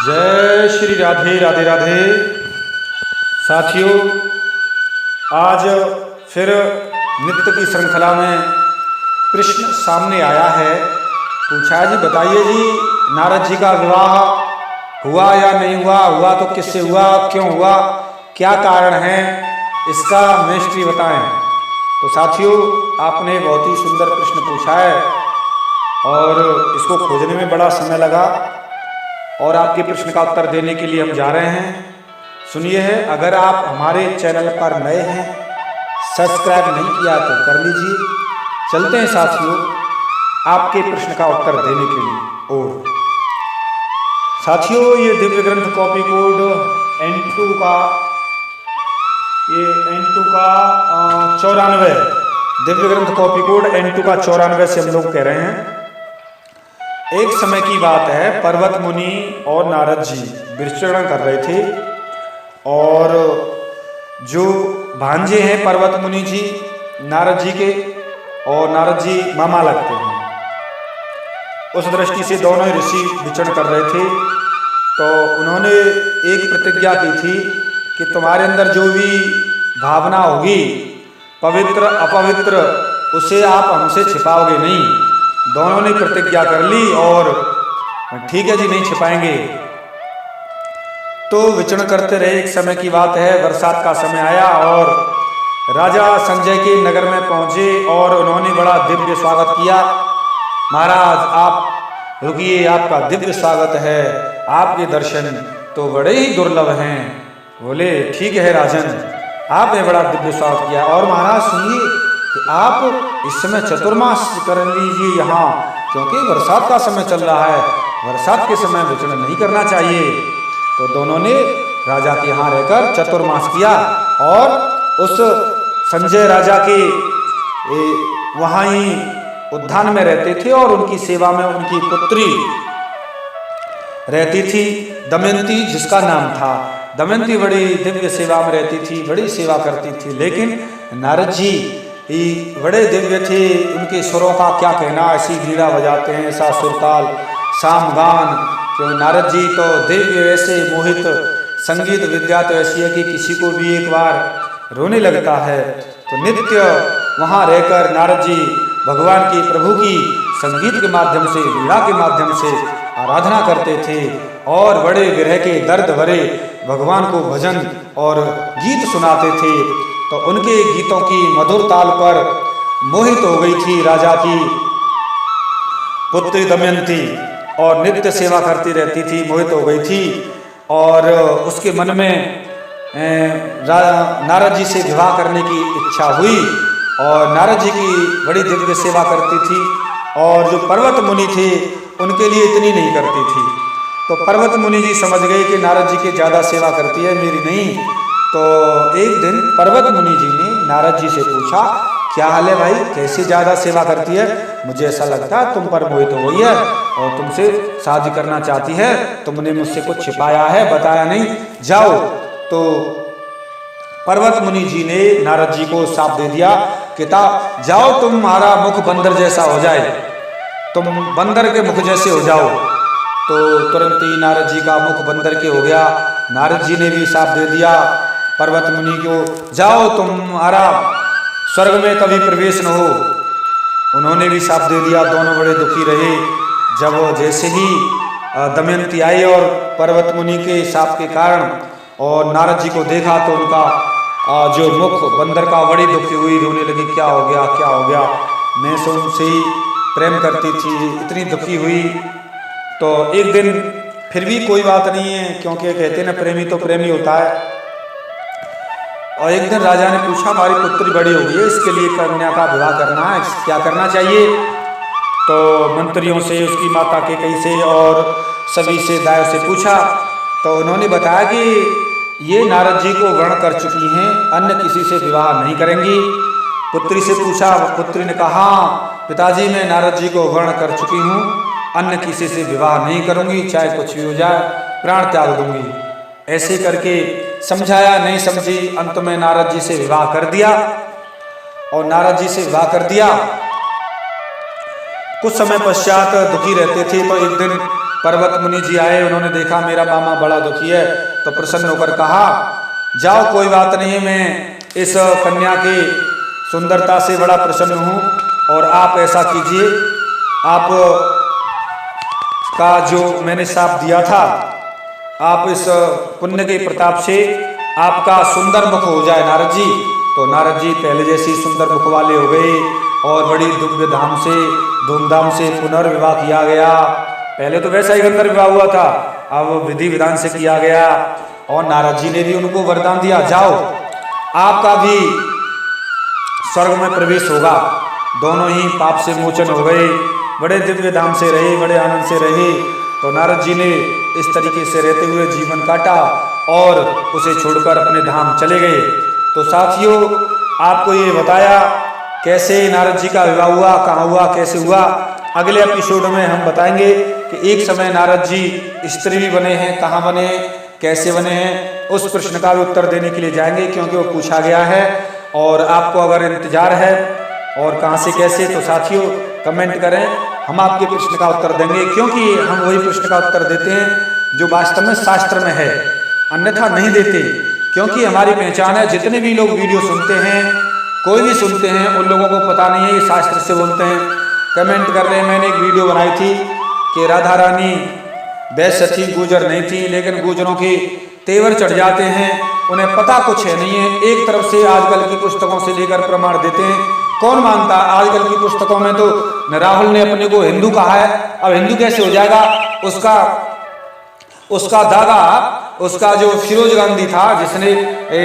जय श्री राधे राधे राधे। साथियों, आज फिर नित्य की श्रृंखला में कृष्ण सामने आया है। पूछा जी, बताइए जी, नारद जी का विवाह हुआ या नहीं हुआ? हुआ तो किससे हुआ, क्यों हुआ, क्या कारण है, इसका मिस्ट्री बताएं। तो साथियों, आपने बहुत ही सुंदर प्रश्न पूछा है और इसको खोजने में बड़ा समय लगा और आपके प्रश्न का उत्तर देने के लिए हम जा रहे हैं। सुनिए है, अगर आप हमारे चैनल पर नए हैं, सब्सक्राइब नहीं किया तो कर लीजिए। चलते हैं साथियों आपके प्रश्न का उत्तर देने के लिए। और साथियों, ये दिव्य ग्रंथ कॉपी कोड N2 का 94, दिव्य ग्रंथ कॉपी कोड N2 का 94 से हम लोग कह रहे हैं। एक समय की बात है, पर्वत मुनि और नारद जी विचरण कर रहे थे और जो भांजे हैं पर्वत मुनि जी नारद जी के, और नारद जी मामा लगते हैं, उस दृष्टि से दोनों ही ऋषि विचरण कर रहे थे। तो उन्होंने एक प्रतिज्ञा की थी कि तुम्हारे अंदर जो भी भावना होगी, पवित्र अपवित्र, उसे आप हमसे छिपाओगे नहीं। दोनों ने प्रतिज्ञा कर ली और ठीक है जी, नहीं छिपाएंगे। तो विचरण करते रहे। एक समय की बात है, बरसात का समय आया और राजा संजय के नगर में पहुंचे और उन्होंने बड़ा दिव्य स्वागत किया। महाराज आप रुकिए, आपका दिव्य स्वागत है, आपके दर्शन तो बड़े ही दुर्लभ हैं। बोले ठीक है राजन, आपने बड़ा दिव्य स्वागत किया। और महाराज सुनिए कि आप इस समय चतुर्मास कर लीजिए यहाँ, क्योंकि बरसात का समय चल रहा है, बरसात के समय विचरण नहीं करना चाहिए। तो दोनों ने राजा के यहाँ रहकर चतुर्मास किया और उस संजय राजा के वहाँ ही उद्यान में रहते थे और उनकी सेवा में उनकी पुत्री रहती थी, दमयंती जिसका नाम था। दमयंती बड़ी दिव्य सेवा में रहती थी, बड़ी सेवा करती थी। लेकिन नारद जी बड़े दिव्य थे, उनके सुरों का क्या कहना, ऐसी वीणा बजाते हैं, ऐसा सुरताल सामगान। क्यों नारद जी तो दिव्य ऐसे मोहित, संगीत विद्या तो ऐसी है कि किसी को भी एक बार रोने लगता है। तो नित्य वहाँ रहकर नारद जी भगवान की, प्रभु की संगीत के माध्यम से, वीणा के माध्यम से आराधना करते थे और बड़े विरह के दर्द भरे भगवान को भजन और गीत सुनाते थे। तो उनके गीतों की मधुर ताल पर मोहित हो गई थी राजा की पुत्री दमयंती और नित्य सेवा करती रहती थी, मोहित हो गई थी। और उसके मन में नारद जी से विवाह करने की इच्छा हुई और नारद जी की बड़ी दिव्य सेवा करती थी और जो पर्वत मुनि थे उनके लिए इतनी नहीं करती थी। तो पर्वत मुनि जी समझ गए कि नारद जी की ज़्यादा सेवा करती है, मेरी नहीं। तो एक दिन पर्वत मुनि जी ने नारद जी से पूछा, क्या हाल है भाई, कैसे ज़्यादा सेवा करती है? मुझे ऐसा लगता है तुम पर मोहित हो गई है और तुमसे शादी करना चाहती है, तुमने मुझसे कुछ छिपाया है, बताया नहीं, जाओ। तो पर्वत मुनि जी ने नारद जी को शाप दे दिया कि जाओ, तुम्हारा मुख बंदर जैसा हो जाए, तुम बंदर के मुख जैसे हो जाओ। तो तुरंत ही नारद जी का मुख बंदर के हो गया। नारद जी ने भी शाप दे दिया पर्वत मुनि को, जाओ तुम्हारा स्वर्ग में कभी प्रवेश न हो। उन्होंने भी शाप दे दिया। दोनों बड़े दुखी रहे। जब जैसे ही दमयंती आई और पर्वत मुनि के शाप के कारण और नारद जी को देखा तो उनका जो मुख बंदर का, बड़ी दुखी हुई, रोने लगी, क्या हो गया, क्या हो गया, मैं तो उनसे ही प्रेम करती थी, इतनी दुखी हुई। तो एक दिन फिर भी कोई बात नहीं है, क्योंकि कहते हैं ना, प्रेमी तो प्रेमी होता है। और एक दिन राजा ने पूछा, हमारी पुत्री बड़ी हो गई है, इसके लिए कन्या का विवाह करना है, क्या करना चाहिए? तो मंत्रियों से, उसकी माता के कई से और सभी से, दायों से पूछा। तो उन्होंने बताया कि ये नारद जी को वर्ण कर चुकी हैं, अन्य किसी से विवाह नहीं करेंगी। पुत्री से पूछा, पुत्री ने कहा, पिताजी मैं नारद जी को वर्ण कर चुकी हूँ, अन्य किसी से विवाह नहीं करूँगी, चाहे कुछ भी हो जाए, प्राण त्याग दूंगी। ऐसे करके समझाया, नहीं समझी, अंत में नारद जी से विवाह कर दिया। और नारद जी से विवाह कर दिया। कुछ समय पश्चात दुखी रहते थे। तो एक दिन पर्वत मुनि जी आए, उन्होंने देखा मेरा मामा बड़ा दुखी है, तो प्रसन्न होकर कहा जाओ कोई बात नहीं, मैं इस कन्या की सुंदरता से बड़ा प्रसन्न हूँ, और आप ऐसा कीजिए, आप का जो मैंने शाप दिया था, आप इस पुण्य के प्रताप से आपका सुंदर मुख हो जाए नारद जी। तो नारद जी पहले जैसे ही सुंदर मुख वाले हो गए और बड़ी दिव्य धाम से धूमधाम से पुनर्विवाह किया गया। पहले तो वैसा ही गंधर्व विवाह हुआ था, अब विधि विधान से किया गया, और नारद जी ने भी उनको वरदान दिया जाओ आपका भी स्वर्ग में प्रवेश होगा। दोनों ही पाप से मोचन हो गए, बड़े दिव्य धाम से रहे, बड़े आनंद से रहे। तो नारद जी ने इस तरीके से रहते हुए जीवन काटा और उसे छोड़कर अपने धाम चले गए। तो साथियों, आपको ये बताया कैसे नारद जी का विवाह हुआ, कहाँ हुआ, कैसे हुआ। अगले एपिसोड में हम बताएंगे कि एक समय नारद जी स्त्री भी बने हैं, कहाँ बने हैं, कैसे बने हैं। उस प्रश्न का भी उत्तर देने के लिए जाएंगे, क्योंकि वो पूछा गया है और आपको अगर इंतजार है और कहाँ से कैसे, तो साथियों कमेंट करें, हम आपके प्रश्न का उत्तर देंगे, क्योंकि हम वही प्रश्न का उत्तर देते हैं जो वास्तव में शास्त्र में है, अन्यथा नहीं देते। क्योंकि हमारी पहचान है, जितने भी लोग वीडियो सुनते हैं, कोई भी सुनते हैं, उन लोगों को पता नहीं है ये शास्त्र से बोलते हैं। कमेंट कर रहे हैं, मैंने एक वीडियो बनाई थी कि राधा रानी वैश्य थी, गुजर नहीं थी, लेकिन गुजरों के तेवर चढ़ जाते हैं, उन्हें पता कुछ है नहीं है। एक तरफ से आजकल की पुस्तकों से लेकर प्रमाण देते हैं, कौन मानता। आजकल की पुस्तकों में तो राहुल ने अपने को हिंदू कहा है, अब हिंदू कैसे हो जाएगा। उसका दादा, उसका जो फिरोज गांधी था, जिसने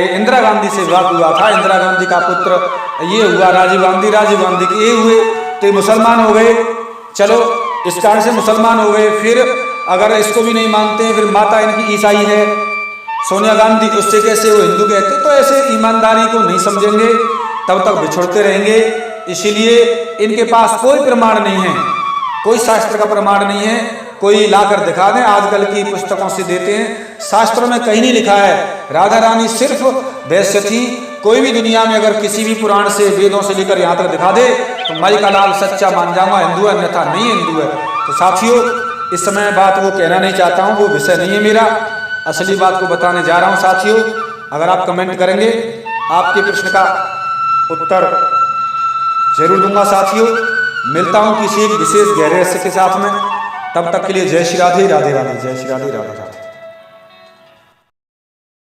इंदिरा गांधी से विवाह हुआ था, इंदिरा गांधी का पुत्र ये हुआ राजीव गांधी, राजीव गांधी के ये हुए, तो ये मुसलमान हो गए। चलो इस कारण से मुसलमान हो गए। फिर अगर इसको भी नहीं मानते हैं, फिर माता इनकी ईसाई है सोनिया गांधी, उससे कैसे वो हिंदू कहते। तो ऐसे ईमानदारी को नहीं समझेंगे तब तक बिछड़ते रहेंगे। इसीलिए इनके पास कोई प्रमाण नहीं है, कोई शास्त्र का प्रमाण नहीं है, कोई लाकर दिखा दें। आजकल की पुस्तकों से देते हैं, शास्त्रों में कहीं नहीं लिखा है राधा रानी सिर्फ वैश्य थी। कोई भी दुनिया में अगर किसी भी पुराण से, वेदों से लेकर यहाँ तक दिखा दे तो माई का लाल सच्चा मान जाऊंगा, हिंदू है, अन्यथा नहीं हिंदू है। तो साथियों, इस समय बात वो कहना नहीं चाहता हूँ, वो विषय नहीं है मेरा, असली बात को बताने जा रहा हूँ। साथियों, अगर आप कमेंट करेंगे, आपके प्रश्न का उत्तर जरूर दूंगा। साथियों, मिलता हूँ किसी एक विशेष गहरे रहस्य के साथ में, तब तक के लिए जय श्री राधे, राधे राधे, जय श्री राधे, राधे राधे।